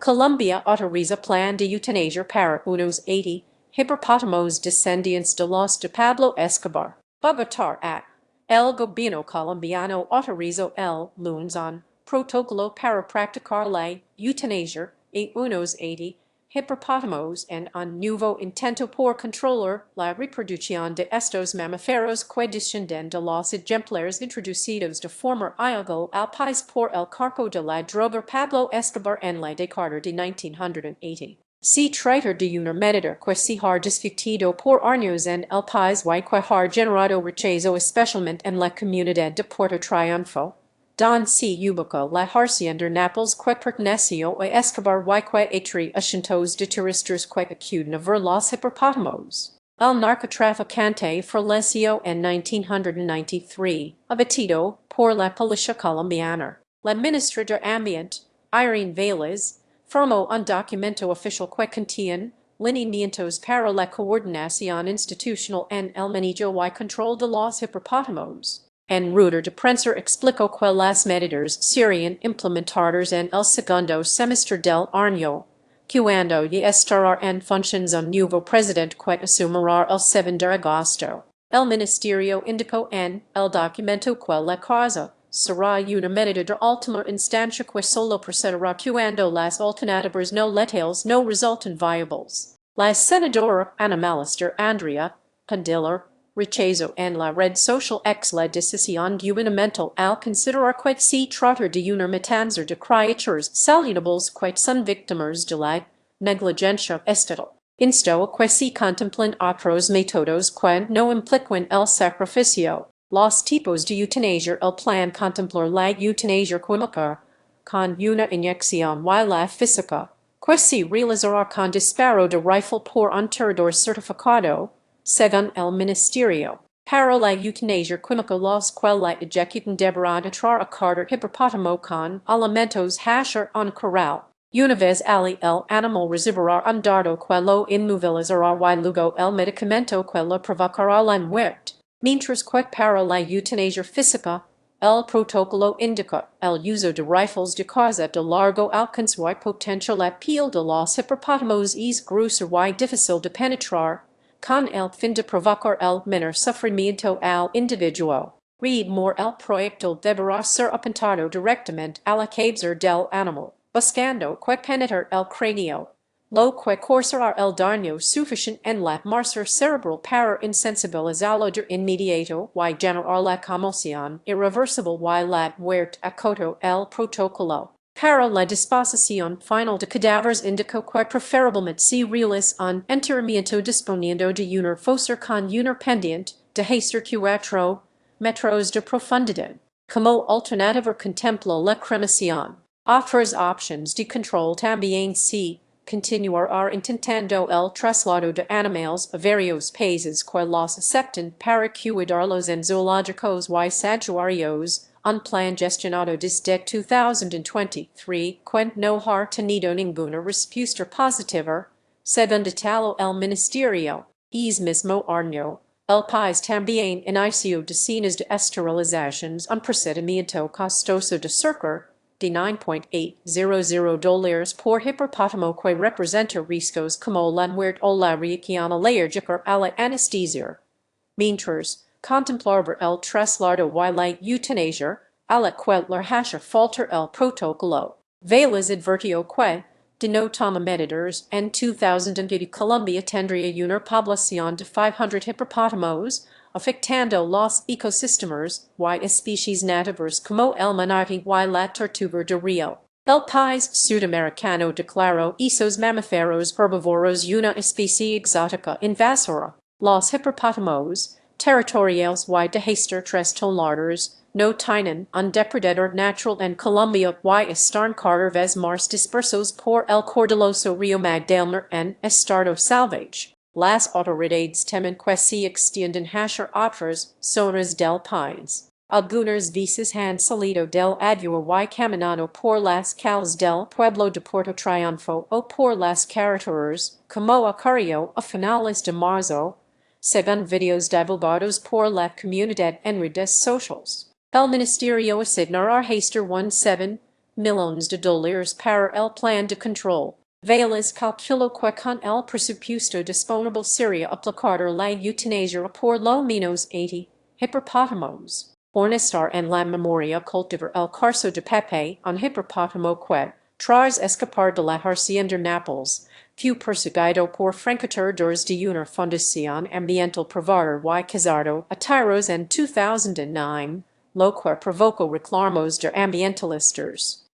Colombia autoriza plan de eutanasia para unos 80 hipopotamos descendientes de los de Pablo Escobar. BOGOTÁ at el gobierno colombiano autorizó el lunes on protocolo para practicar la eutanasia a unos 80 hipopotamos en un nuevo intento por controlar la reproducción de estos mamíferos que descienden de los ejemplares introducidos de forma ilegal al país por el capo de la droga Pablo Escobar en la década de 1980. Se trata de una medida que se ha discutido por años en el país y que ha generado rechazo especialmente en la comunidad de Puerto Triunfo, donde se ubica la Hacienda Nápoles que perteneció a Escobar y que atrae a cientos de turistas que acuden a ver los hipopótamos. El narcotraficante falleció en 1993, abatido por la policía colombiana. La ministra de Ambiente, Irene Vélez, firmó un documento oficial que contiene lineamientos para la coordinación institucional en el manejo y control de los hipopótamos. En rueda de prensa explicó que las medidas serían implementadas en el segundo semestre del año, cuando ya estará en funciones un nuevo presidente que asumirá el 7 de agosto. El ministerio indicó en el documento que la causa será una medida de última instancia que solo procederá cuando las alternativas no letales no resulten viables. La senadora animalista Andrea Padilla rechazó en la red social X la decisión gubernamental al considerar que se trata de una matanza de criaturas saludables que son víctimas de la negligencia estatal. Instó a que se contemplen otros métodos que no impliquen el sacrificio. Los tipos de eutanasia. El plan contemplar la eutanasia química, con una inyección y la física, que se realizará con disparo de rifle por un tirador certificado, según el ministerio. Para la eutanasia química los que la ejecutan deberán entrar a cada hipopótamo con alimentos hasher un corral. Una vez allí el animal recibirá un dardo que lo inmovilizará y luego el medicamento que le provocará la muerte. Mientras que para la eutanasia física, el protocolo indica el uso de rifles de caza de largo alcance y potencia. La piel de los hipopótamos es gruesa y difícil de penetrar, con el fin de provocar el menor sufrimiento al individuo. Read more. El proyecto deberá ser apuntado directamente a la cabeza del animal, buscando que penetre el cráneo, lo que causará el daño suficiente en la masa cerebral para insensibilizarlo de inmediato y generar la conmoción irreversible y la muerte. Acotó el protocolo. Para la disposición final de cadáveres indicó que preferiblemente se realice un enterramiento disponiendo de una fosa con una pendiente de hasta 4 metros de profundidad. Como alternativa contempla la cremación. Otras opciones de control también se continuará intentando el traslado de animales a varios países que los acepten para cuidarlos en zoológicos y santuarios, un plan gestionado desde 2023 que no ha tenido ninguna respuesta positiva, según detalló el ministerio. Es mismo año, el país también inició decenas de esterilizaciones, un procedimiento costoso de cerca de $9.800 por hipopótamo que representa riesgos como la muerte o la reacción alérgica a la anestesia. Mientras, contemplar el traslado y la eutanasia, a la que le hace falta el protocolo. Vélez advirtió que, de no tomar medidas, en 2020 Colombia tendría una población de 500 hipopótamos, afectando los ecosistemas y especies nativas como el manatí y la tortuga de río. El país sudamericano declaró esos mamíferos herbívoros una especie exótica invasora. Los hipopótamos, territoriales y de hasta 3 toneladas, no tienen un depredador natural en Colombia y están cada vez más dispersos por el caudaloso río Magdalena en estado salvaje. Las autoridades temen que se extiendan hacia otras zonas del país. Algunas veces han salido del agua y caminado por las calles del pueblo de Puerto Triunfo o por las carreteras, como ocurrió a finales de marzo, según videos divulgados por la comunidad en redes sociales. El ministerio asignará hasta 17 millones de dólares para el plan de control. Vélez calculó que con el presupuesto disponible sería aplicar la eutanasia por lo menos 80 hipopótamos. Estar en la memoria cultivar el caso de Pepe, un hipopótamo que, tras escapar de la Hacienda Nápoles, fue perseguido por francotiradores de una fundación ambiental privada y casado a tiros en 2009, lo que provocó reclamos de ambientalistas.